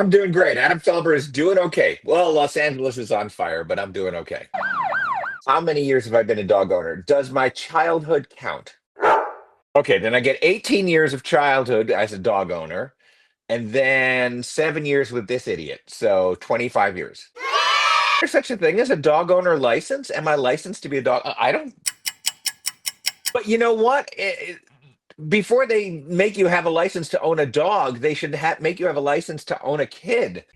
I'm doing great. Adam Felber is doing okay. Well, Los Angeles is on fire, but I'm doing okay. How many years have I been a dog owner? Does my childhood count? Okay, then I get 18 years of childhood as a dog owner, and then 7 years with this idiot. So 25 years. There's such a thing as a dog owner license. Am I licensed to be a dog? I don't. But you know what? Before they make you have a license to own a dog, they should make you have a license to own a kid.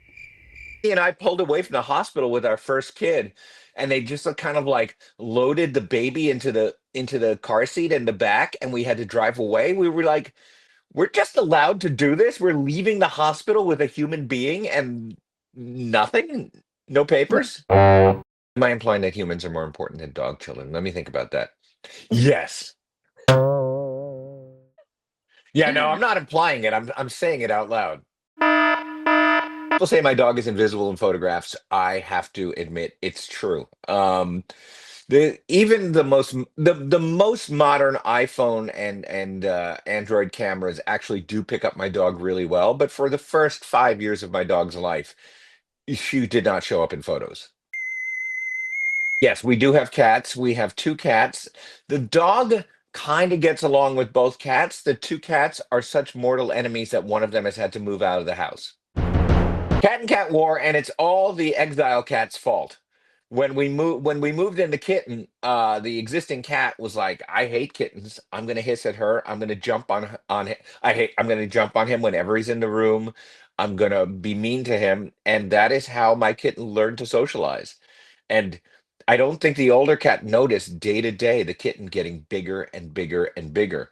He and I pulled away from the hospital with our first kid, and they just kind of like loaded the baby into the car seat in the back, and we had to drive away. We were like, we're just allowed to do this. We're leaving the hospital with a human being and nothing, no papers. Am I implying that humans are more important than dog children? Let me think about that. Yes. Yeah, no, I'm not implying it. I'm saying it out loud. People say my dog is invisible in photographs. I have to admit it's true. Even the most modern iPhone and Android cameras actually do pick up my dog really well. But for the first 5 years of my dog's life, she did not show up in photos. Yes, we do have cats. We have two cats. The dog kind of gets along with both cats. The two cats are such mortal enemies that one of them has had to move out of the house. Cat and cat war, and it's all the exile cat's fault. When we moved in the kitten, the existing cat was like, "I hate kittens. I'm gonna hiss at her. I'm gonna jump on him. I'm gonna jump on him whenever he's in the room. I'm gonna be mean to him." And that is how my kitten learned to socialize. And I don't think the older cat noticed day to day the kitten getting bigger and bigger and bigger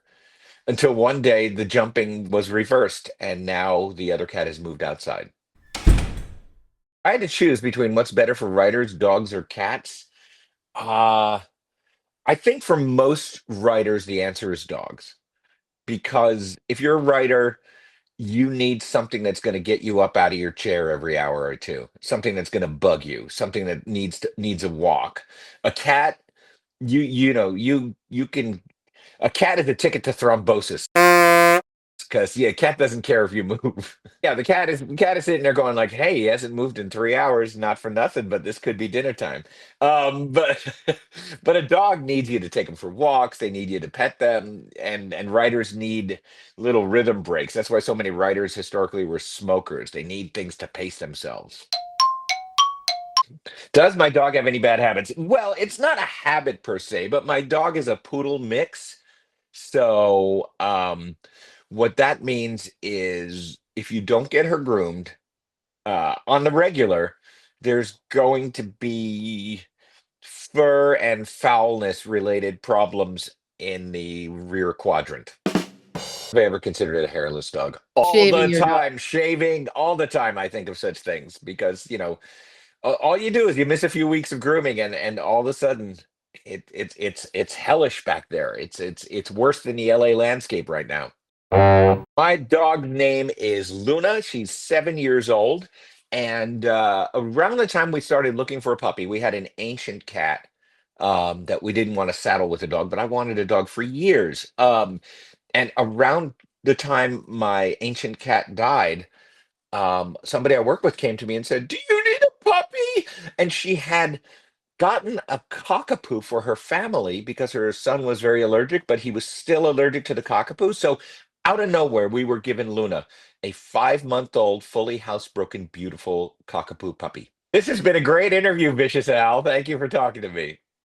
until one day the jumping was reversed, and now the other cat has moved outside. I had to choose between what's better for writers, dogs or cats. Uh, I think for most writers, the answer is dogs. Because if you're a writer, you need something that's going to get you up out of your chair every hour or two, something that's going to bug you, something that needs a walk. A cat, you can. A cat is a ticket to thrombosis. Because yeah, cat doesn't care if you move. Yeah, the cat is sitting there going like, "Hey, he hasn't moved in 3 hours, not for nothing, but this could be dinner time." But but a dog needs you to take them for walks. They need you to pet them, and writers need little rhythm breaks. That's why so many writers historically were smokers. They need things to pace themselves. Does my dog have any bad habits? Well, it's not a habit per se, but my dog is a poodle mix. So, what that means is if you don't get her groomed on the regular, there's going to be fur and foulness related problems in the rear quadrant. Have I ever considered it a hairless dog? All Shaving the your dog. time, shaving, all the time. I think of such things because all you do is you miss a few weeks of grooming, and all of a sudden it's hellish back there. It's worse than the LA landscape right now. My dog name is Luna. She's 7 years old. And around the time we started looking for a puppy, we had an ancient cat that we didn't want to saddle with a dog, but I wanted a dog for years. And around the time my ancient cat died, somebody I work with came to me and said, "Do you need a puppy?" And she had gotten a cockapoo for her family because her son was very allergic, but he was still allergic to the cockapoo. So out of nowhere, we were given Luna, a 5-month-old, fully housebroken, beautiful cockapoo puppy. This has been a great interview, Vicious Al. Thank you for talking to me.